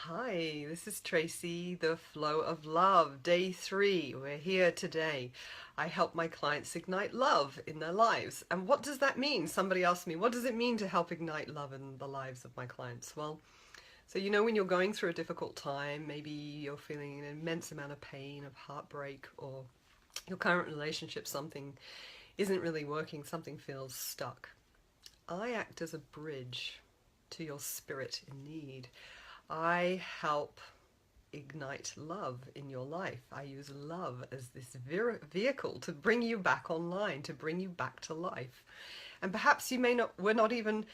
Hi, this is Tracy, the Flow of Love, day 3. We're here today. I help my clients ignite love in their lives. And what does that mean? Somebody asked me, what does it mean to help ignite love in the lives of my clients? Well, so when you're going through a difficult time, maybe you're feeling an immense amount of pain, of heartbreak, or your current relationship, something isn't really working, something feels stuck. I act as a bridge to your spirit in need. I help ignite love in your life. I use love as this vehicle to bring you back online, to bring you back to life. And perhaps we're not even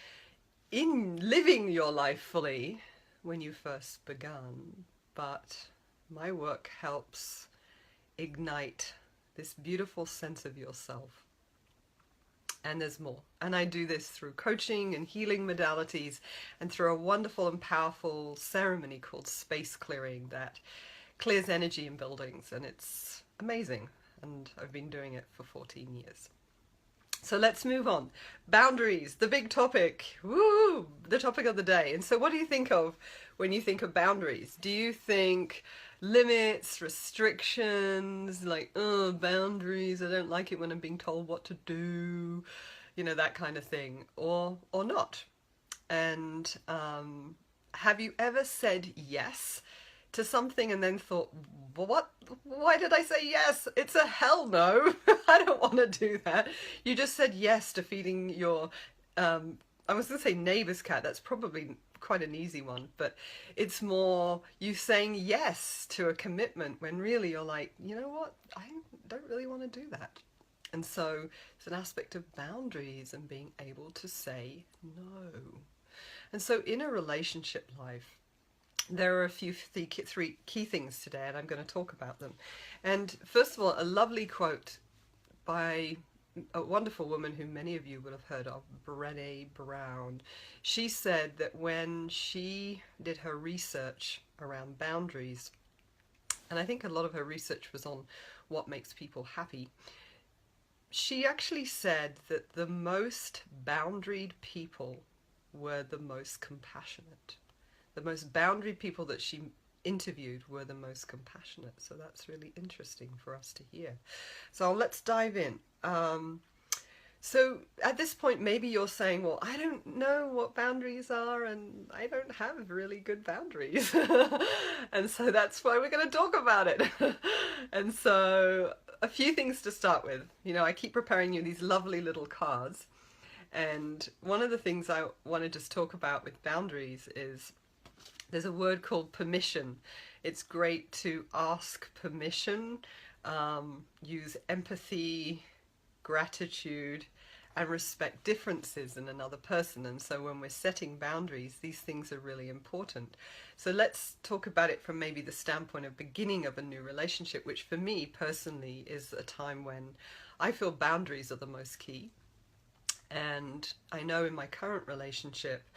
in living your life fully when you first began, but my work helps ignite this beautiful sense of yourself. And there's more. And I do this through coaching and healing modalities and through a wonderful and powerful ceremony called space clearing that clears energy in buildings. And it's amazing. And I've been doing it for 14 years. So let's move on. Boundaries, the big topic. Woo! The topic of the day. And so what do you think of when you think of boundaries? Do you think limits, restrictions, like, oh, boundaries, I don't like it when I'm being told what to do, that kind of thing, or not? And have you ever said yes to something and then thought, what? Why did I say yes? It's a hell no. I don't want to do that. You just said yes to feeding your, I was going to say neighbor's cat. That's probably quite an easy one, but it's more you saying yes to a commitment when really you're like, you know what? I don't really want to do that. And so it's an aspect of boundaries and being able to say no. And so in a relationship life, there are a few three key things today, and I'm going to talk about them. And first of all, a lovely quote by a wonderful woman who many of you will have heard of, Brené Brown. She said that when she did her research around boundaries, and I think a lot of her research was on what makes people happy, she actually said that the most boundaried people were the most compassionate. The most boundary people that she interviewed were the most compassionate. So that's really interesting for us to hear. So let's dive in. So at this point, maybe you're saying, well, I don't know what boundaries are and I don't have really good boundaries. And so that's why we're going to talk about it. And so a few things to start with. I keep preparing you these lovely little cards. And one of the things I want to just talk about with boundaries is there's a word called permission. It's great to ask permission, use empathy, gratitude, and respect differences in another person. And so when we're setting boundaries, these things are really important. So let's talk about it from maybe the standpoint of beginning of a new relationship, which for me personally is a time when I feel boundaries are the most key. And I know in my current relationship,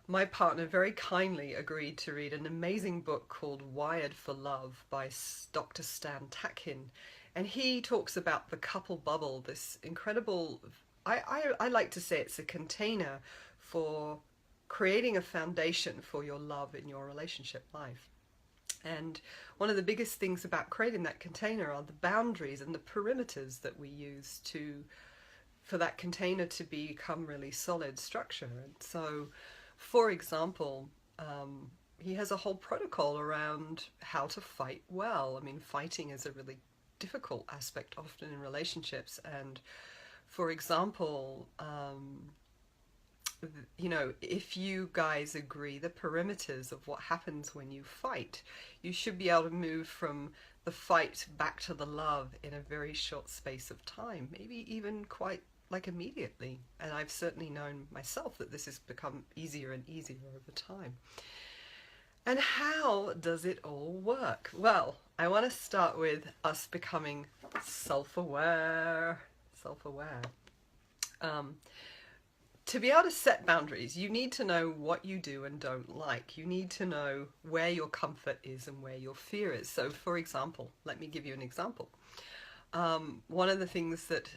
my partner very kindly agreed to read an amazing book called Wired for Love by Dr. Stan Tatkin. And he talks about the couple bubble, this incredible, I like to say it's a container for creating a foundation for your love in your relationship life. And one of the biggest things about creating that container are the boundaries and the perimeters that we use for that container to become really solid structure. And so, for example, he has a whole protocol around how to fight well. I mean, fighting is a really difficult aspect often in relationships. And for example, if you guys agree the perimeters of what happens when you fight, you should be able to move from the fight back to the love in a very short space of time, maybe even quite like immediately. And I've certainly known myself that this has become easier and easier over time. And how does it all work? Well, I want to start with us becoming self-aware. To be able to set boundaries, you need to know what you do and don't like. You need to know where your comfort is and where your fear is. So, for example, let me give you an example. One of the things that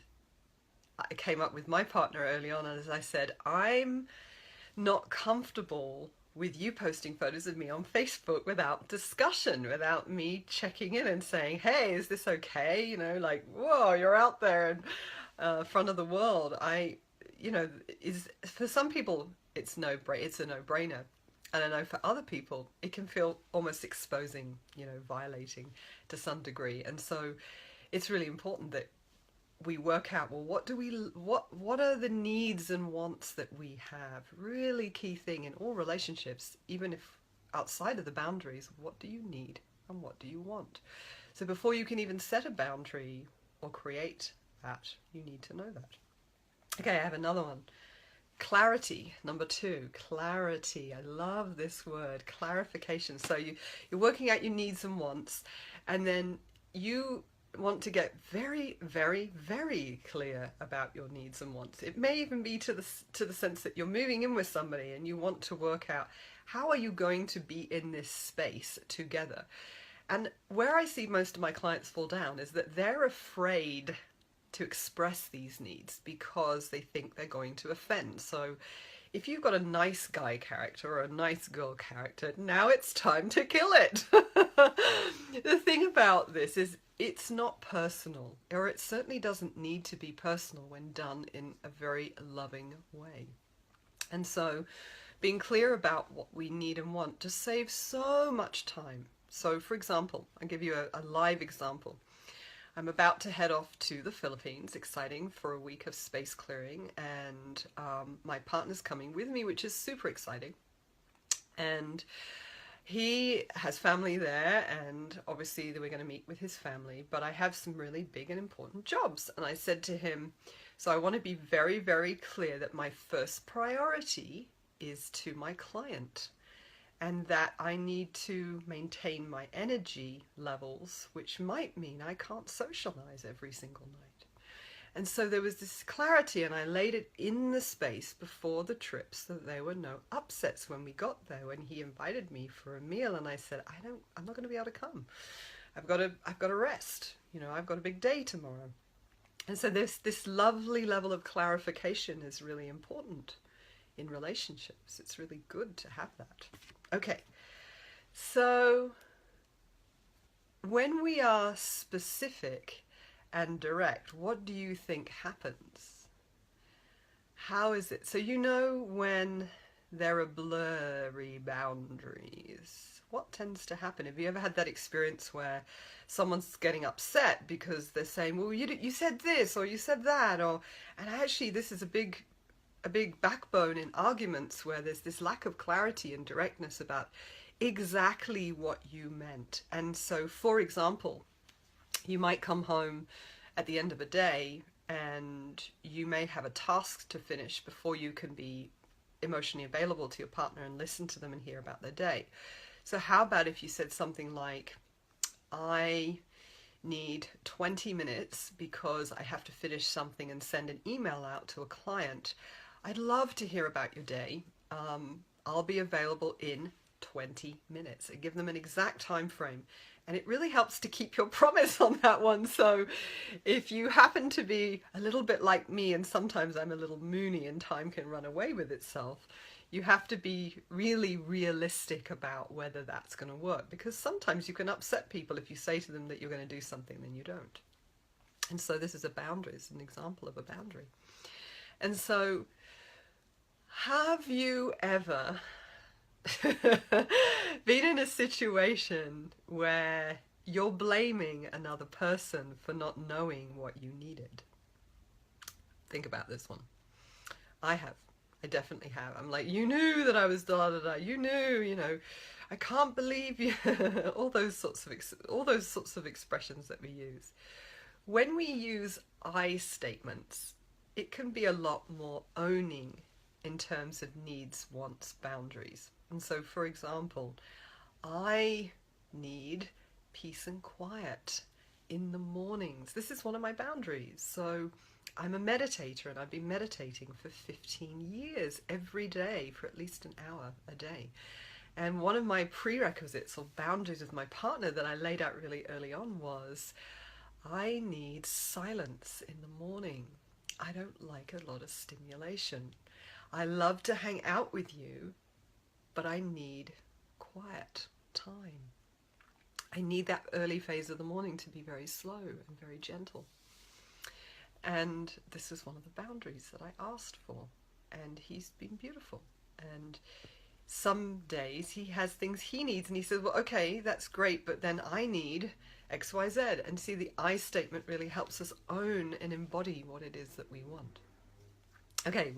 I came up with my partner early on, and as I said, I'm not comfortable with you posting photos of me on Facebook without discussion, without me checking in and saying, hey, is this okay? You know, like, whoa, you're out there in front of the world. Is for some people, it's a no-brainer. And I know for other people, it can feel almost exposing, violating to some degree. And so it's really important that we work out, well, what are the needs and wants that we have? Really key thing in all relationships, even if outside of the boundaries, what do you need and what do you want? So before you can even set a boundary or create that, you need to know that. Okay, I have another one. Clarity, number 2, clarity. I love this word, clarification. So you're working out your needs and wants, and then you want to get very, very, very clear about your needs and wants. It may even be to the sense that you're moving in with somebody and you want to work out, how are you going to be in this space together? And where I see most of my clients fall down is that they're afraid to express these needs because they think they're going to offend. So if you've got a nice guy character or a nice girl character, now it's time to kill it. The thing about this is it's not personal, or it certainly doesn't need to be personal when done in a very loving way. And so being clear about what we need and want just saves so much time. So for example, I'll give you a live example. I'm about to head off to the Philippines, exciting, for a week of space clearing, and my partner's coming with me, which is super exciting. And he has family there, and obviously we're going to meet with his family, but I have some really big and important jobs. And I said to him, so I want to be very, very clear that my first priority is to my client, and that I need to maintain my energy levels, which might mean I can't socialize every single night. And so there was this clarity, and I laid it in the space before the trip so that there were no upsets when we got there. When he invited me for a meal, and I said, I'm not going to be able to come. I've got to rest. I've got a big day tomorrow. And so this lovely level of clarification is really important in relationships. It's really good to have that. Okay, so when we are specific and direct, what do you think happens? How is it? So when there are blurry boundaries, what tends to happen? Have you ever had that experience where someone's getting upset because they're saying, well, you said this or you said that, and actually this is a big backbone in arguments where there's this lack of clarity and directness about exactly what you meant. And so, for example, you might come home at the end of a day and you may have a task to finish before you can be emotionally available to your partner and listen to them and hear about their day. So how about if you said something like, I need 20 minutes because I have to finish something and send an email out to a client. I'd love to hear about your day. I'll be available in 20 minutes. And give them an exact time frame. And it really helps to keep your promise on that one. So if you happen to be a little bit like me, and sometimes I'm a little moony and time can run away with itself, you have to be really realistic about whether that's going to work. Because sometimes you can upset people if you say to them that you're going to do something, then you don't. And so this is a boundary. It's an example of a boundary. And so have you ever been in a situation where you're blaming another person for not knowing what you needed? Think about this one. I have. I definitely have. I'm like, you knew that I was da da da. You knew, I can't believe you. all those sorts of expressions that we use. When we use I statements, it can be a lot more owning in terms of needs, wants, boundaries. And so, for example, I need peace and quiet in the mornings. This is one of my boundaries. So I'm a meditator, and I've been meditating for 15 years every day for at least an hour a day. And one of my prerequisites or boundaries with my partner that I laid out really early on was, I need silence in the morning. I don't like a lot of stimulation. I love to hang out with you, but I need quiet time. I need that early phase of the morning to be very slow and very gentle. And this is one of the boundaries that I asked for. And he's been beautiful. And some days he has things he needs and he says, well, okay, that's great, but then I need X, Y, Z. And see, the I statement really helps us own and embody what it is that we want. Okay,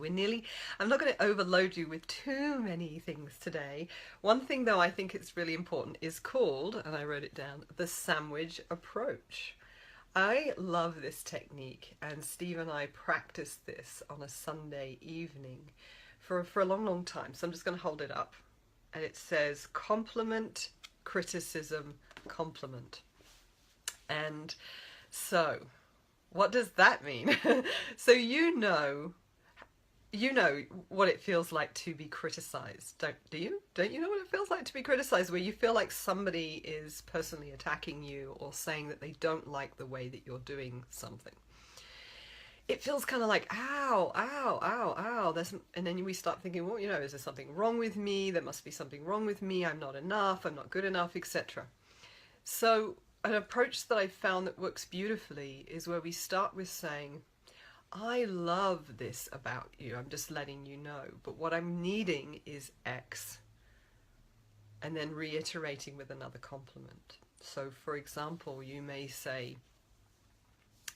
I'm not going to overload you with too many things today. One thing though I think it's really important is called, and I wrote it down, the sandwich approach. I love this technique, and Steve and I practiced this on a Sunday evening for a long, long time. So I'm just going to hold it up. And it says compliment, criticism, compliment. And so what does that mean? So you know what it feels like to be criticized, don't you? Don't you know what it feels like to be criticized, where you feel like somebody is personally attacking you or saying that they don't like the way that you're doing something? It feels kind of like, ow, ow, ow, ow. And then we start thinking, well, is there something wrong with me? There must be something wrong with me. I'm not enough. I'm not good enough, etc. So an approach that I found that works beautifully is where we start with saying, I love this about you. I'm just letting you know. But what I'm needing is X. And then reiterating with another compliment. So for example, you may say,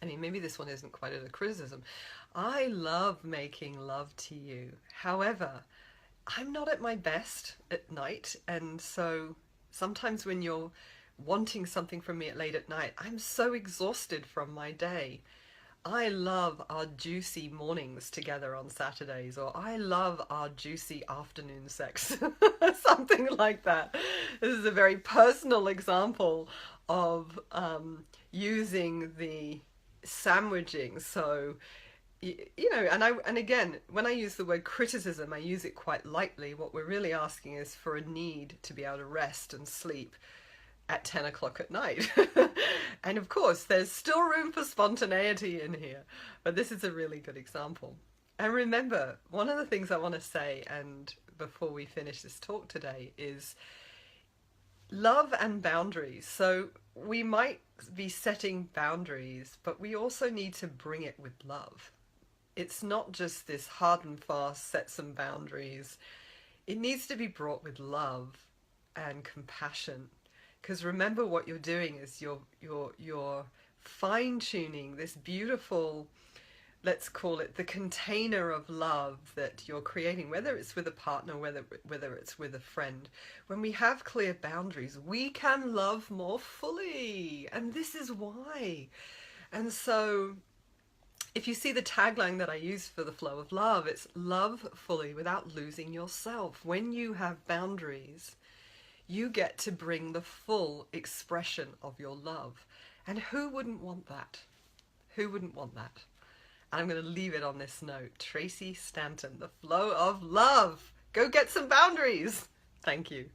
maybe this one isn't quite a criticism. I love making love to you. However, I'm not at my best at night. And so sometimes when you're wanting something from me late at night, I'm so exhausted from my day. I love our juicy mornings together on Saturdays, or I love our juicy afternoon sex, something like that. This is a very personal example of using the sandwiching. So, and again, when I use the word criticism, I use it quite lightly. What we're really asking is for a need to be able to rest and sleep at 10 o'clock at night. And of course, there's still room for spontaneity in here, but this is a really good example. And remember, one of the things I want to say, and before we finish this talk today, is love and boundaries. So we might be setting boundaries, but we also need to bring it with love. It's not just this hard and fast, set some boundaries. It needs to be brought with love and compassion. Because remember, what you're doing is you're fine-tuning this beautiful, let's call it the container of love that you're creating, whether it's with a partner, whether it's with a friend. When we have clear boundaries, we can love more fully. And this is why. And so if you see the tagline that I use for the flow of love, it's love fully without losing yourself. When you have boundaries, you get to bring the full expression of your love. And who wouldn't want that? Who wouldn't want that? And I'm going to leave it on this note. Tracy Stanton, the flow of love. Go get some boundaries. Thank you.